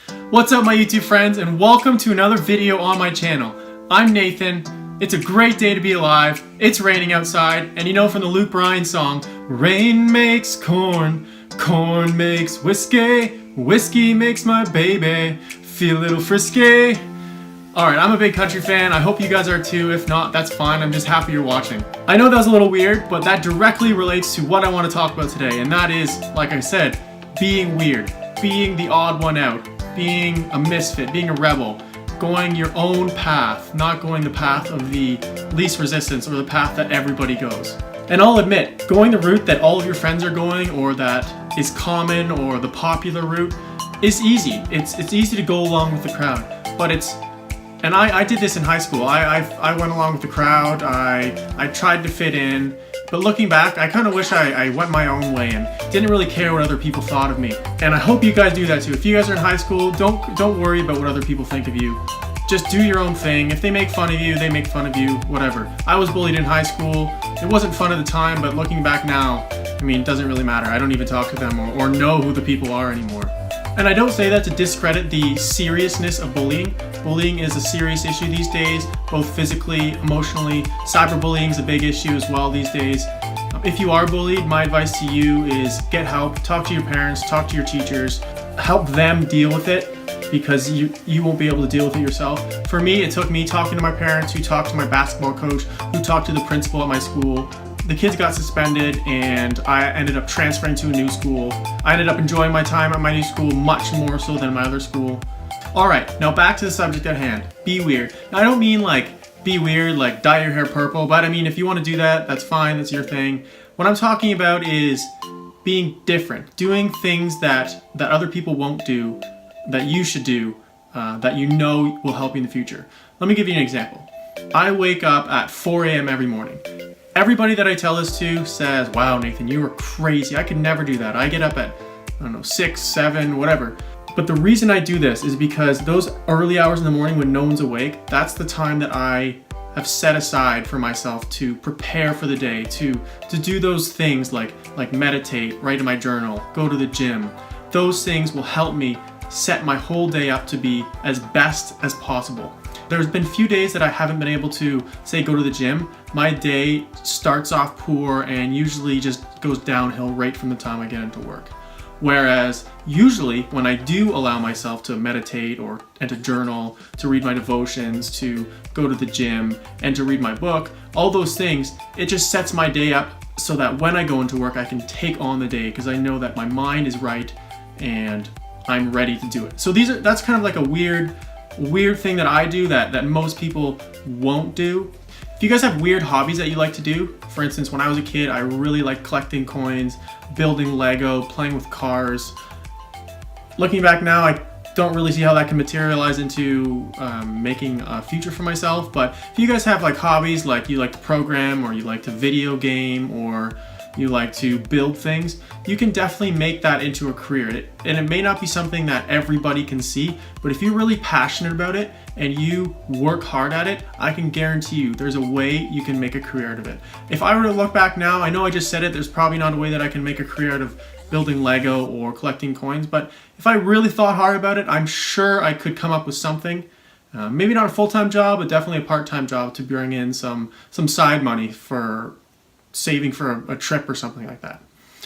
What's up my YouTube friends, and welcome to another video on my channel. I'm Nathan. It's a great day to be alive. It's raining outside, and you know from the Luke Bryan song, rain makes corn, corn makes whiskey, whiskey makes my baby feel a little frisky. Alright, I'm a big country fan. I hope you guys are too. If not, that's fine. I'm just happy you're watching. I know that was a little weird, but that directly relates to what I want to talk about today, and that is, like I said, being weird, being the odd one out, being a misfit, being a rebel, going your own path, not going the path of the least resistance or the path that everybody goes. And I'll admit, going the route that all of your friends are going or that is common or the popular route is easy. It's easy to go along with the crowd, but and I did this in high school. I went along with the crowd. I tried to fit in, but looking back, I kind of wish I went my own way and didn't really care what other people thought of me. And I hope you guys do that too. If you guys are in high school, don't worry about what other people think of you. Just do your own thing. If they make fun of you, they make fun of you, whatever. I was bullied in high school. It wasn't fun at the time, but looking back now, I mean, it doesn't really matter. I don't even talk to them or know who the people are anymore. And I don't say that to discredit the seriousness of bullying. Bullying is a serious issue these days, both physically, emotionally. Cyberbullying is a big issue as well these days. If you are bullied, my advice to you is get help, talk to your parents, talk to your teachers, help them deal with it because you won't be able to deal with it yourself. For me, it took me talking to my parents, who talked to my basketball coach, who talked to the principal at my school. The kids got suspended and I ended up transferring to a new school. I ended up enjoying my time at my new school much more so than my other school. Alright, now back to the subject at hand. Be weird. Now I don't mean like be weird, like dye your hair purple, but I mean if you want to do that, that's fine, that's your thing. What I'm talking about is being different. Doing things that other people won't do, that you should do, that you know will help you in the future. Let me give you an example. I wake up at 4 a.m. every morning. Everybody that I tell this to says, wow, Nathan, you are crazy. I could never do that. I get up at, 6, 7, whatever. But the reason I do this is because those early hours in the morning when no one's awake, that's the time that I have set aside for myself to prepare for the day, to do those things like meditate, write in my journal, go to the gym. Those things will help me set my whole day up to be as best as possible. There's been few days that I haven't been able to, say, go to the gym. My day starts off poor and usually just goes downhill right from the time I get into work. Whereas usually when I do allow myself to meditate and to journal, to read my devotions, to go to the gym and to read my book, all those things, it just sets my day up so that when I go into work I can take on the day because I know that my mind is right and I'm ready to do it. So that's kind of like a weird thing that I do that most people won't do. If you guys have weird hobbies that you like to do, for instance, when I was a kid, I really liked collecting coins, building Lego, playing with cars. Looking back now, I don't really see how that can materialize into making a future for myself, but if you guys have like hobbies, like you like to program or you like to video game or you like to build things, you can definitely make that into a career. And it may not be something that everybody can see, but if you're really passionate about it and you work hard at it, I can guarantee you there's a way you can make a career out of it. If I were to look back now, I know I just said it, there's probably not a way that I can make a career out of building Lego or collecting coins, but if I really thought hard about it, I'm sure I could come up with something. Maybe not a full-time job, but definitely a part-time job to bring in some side money for saving for a trip or something like that.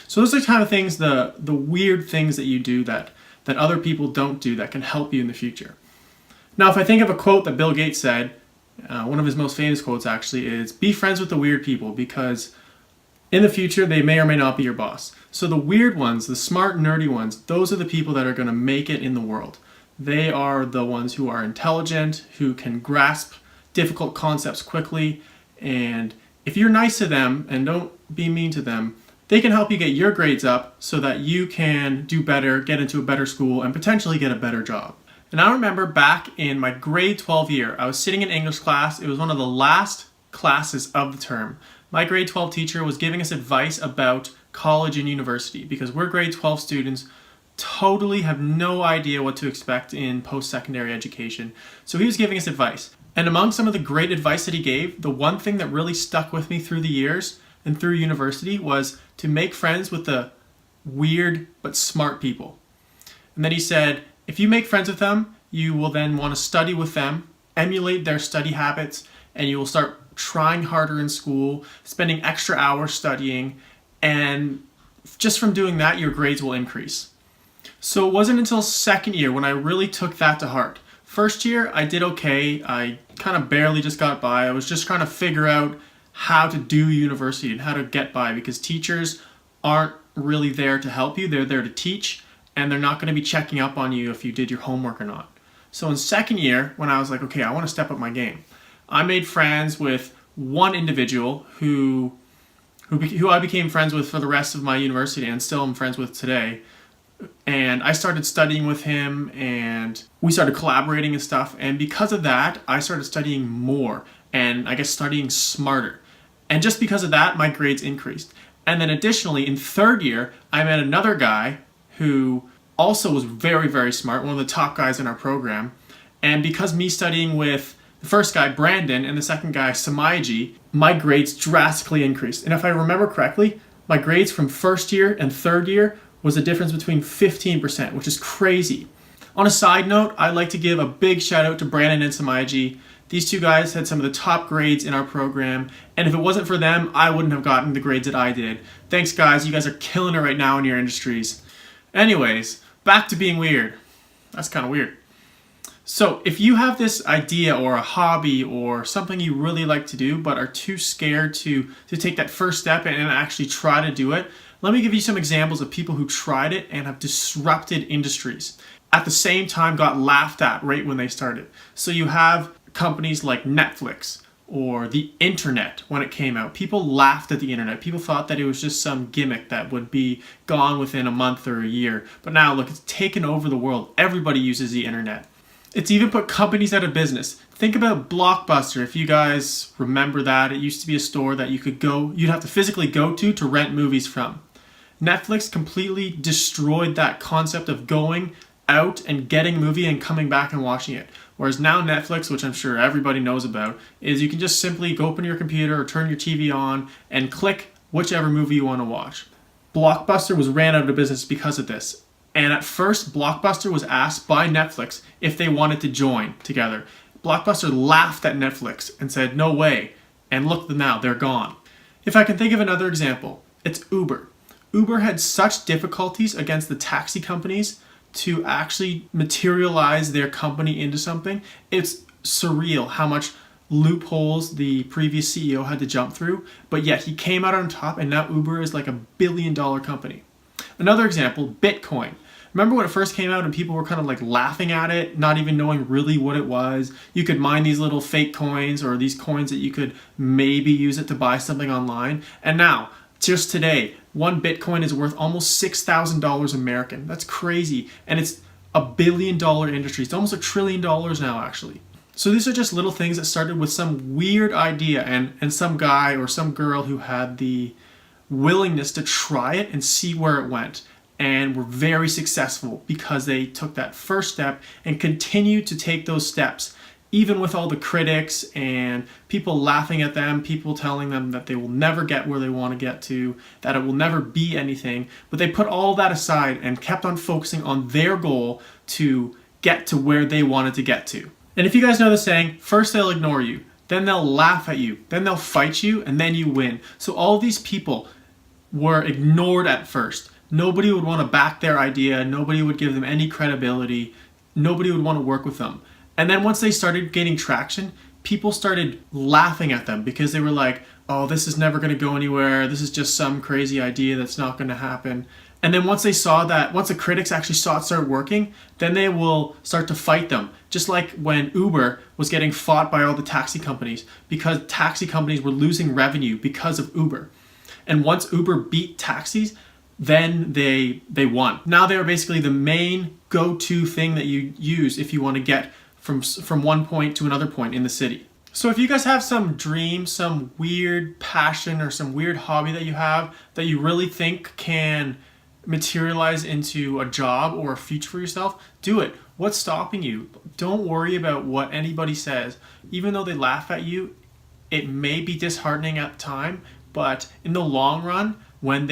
So those are the kind of things, the weird things that you do that other people don't do that can help you in the future. Now, if I think of a quote that Bill Gates said, one of his most famous quotes actually is, be friends with the weird people because in the future they may or may not be your boss. So the weird ones, the smart, nerdy ones, those are the people that are going to make it in the world. They are the ones who are intelligent, who can grasp difficult concepts quickly, and if you're nice to them and don't be mean to them, they can help you get your grades up so that you can do better, get into a better school, and potentially get a better job. And I remember back in my grade 12 year, I was sitting in English class. It was one of the last classes of the term. My grade 12 teacher was giving us advice about college and university because we're grade 12 students, totally have no idea what to expect in post-secondary education. So he was giving us advice. And among some of the great advice that he gave, the one thing that really stuck with me through the years and through university was to make friends with the weird but smart people. And then he said, If you make friends with them, you will then want to study with them, emulate their study habits, and you will start trying harder in school, spending extra hours studying, and just from doing that, your grades will increase. So it wasn't until second year when I really took that to heart. First year, I did okay. I kind of barely just got by. I was just trying to figure out how to do university and how to get by, because teachers aren't really there to help you. They're there to teach, and they're not going to be checking up on you if you did your homework or not. So in second year, when I was like, okay, I want to step up my game, I made friends with one individual who I became friends with for the rest of my university and still am friends with today. And I started studying with him, and we started collaborating and stuff. And because of that, I started studying more and I guess studying smarter. And just because of that, my grades increased. And then additionally, in third year, I met another guy who also was very, very smart, one of the top guys in our program. And because me studying with the first guy, Brandon, and the second guy, Samaiji, my grades drastically increased. And if I remember correctly, my grades from first year and third year was a difference between 15%, which is crazy. On a side note, I'd like to give a big shout out to Brandon and Samaiji. These two guys had some of the top grades in our program, and if it wasn't for them, I wouldn't have gotten the grades that I did. Thanks guys, you guys are killing it right now in your industries. Anyways, back to being weird. That's kind of weird. So if you have this idea or a hobby or something you really like to do but are too scared to take that first step and actually try to do it, let me give you some examples of people who tried it and have disrupted industries. At the same time got laughed at right when they started. So you have companies like Netflix or the internet when it came out. People laughed at the internet. People thought that it was just some gimmick that would be gone within a month or a year. But now look, it's taken over the world. Everybody uses the internet. It's even put companies out of business. Think about Blockbuster. If you guys remember that, it used to be a store that you'd have to physically go to rent movies from. Netflix completely destroyed that concept of going out and getting a movie and coming back and watching it. Whereas now Netflix, which I'm sure everybody knows about, is you can just simply go open your computer or turn your TV on and click whichever movie you want to watch. Blockbuster was ran out of business because of this. And at first, Blockbuster was asked by Netflix if they wanted to join together. Blockbuster laughed at Netflix and said, no way. And look now, they're gone. If I can think of another example, it's Uber. Uber had such difficulties against the taxi companies to actually materialize their company into something. It's surreal how much loopholes the previous CEO had to jump through, but yet he came out on top, and now Uber is like $1 billion company. Another example, Bitcoin. Remember when it first came out and people were kind of like laughing at it, not even knowing really what it was? You could mine these little fake coins or these coins that you could maybe use it to buy something online. And now, just today, one Bitcoin is worth almost $6,000 American. That's crazy. And it's $1 billion industry. It's almost $1 trillion now, actually. So these are just little things that started with some weird idea and some guy or some girl who had the willingness to try it and see where it went, and were very successful because they took that first step and continued to take those steps, even with all the critics and people laughing at them, people telling them that they will never get where they want to get to, that it will never be anything. But they put all that aside and kept on focusing on their goal to get to where they wanted to get to. And if you guys know the saying, first they'll ignore you, then they'll laugh at you, then they'll fight you, and then you win. So all of these people were ignored at first. Nobody would want to back their idea. Nobody would give them any credibility. Nobody would want to work with them. And then once they started gaining traction, people started laughing at them because they were like, oh, this is never going to go anywhere. This is just some crazy idea that's not going to happen. And then once they saw that, once the critics actually saw it start working, then they will start to fight them. Just like when Uber was getting fought by all the taxi companies because taxi companies were losing revenue because of Uber. And once Uber beat taxis, then they won. Now they're basically the main go-to thing that you use if you want to get from one point to another point in the city. So if you guys have some dream, some weird passion, or some weird hobby that you have that you really think can materialize into a job or a future for yourself, do it. What's stopping you? Don't worry about what anybody says. Even though they laugh at you, it may be disheartening at the time, but in the long run, when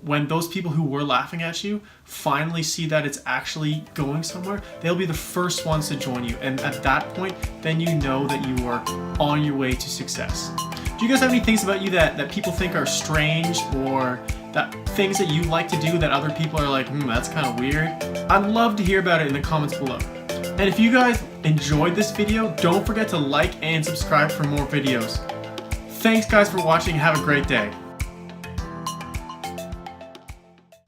when those people who were laughing at you finally see that it's actually going somewhere, they'll be the first ones to join you. And at that point, then you know that you are on your way to success. Do you guys have any things about you that people think are strange, or that things that you like to do that other people are like, that's kind of weird? I'd love to hear about it in the comments below. And if you guys enjoyed this video, don't forget to like and subscribe for more videos. Thanks guys for watching. Have a great day.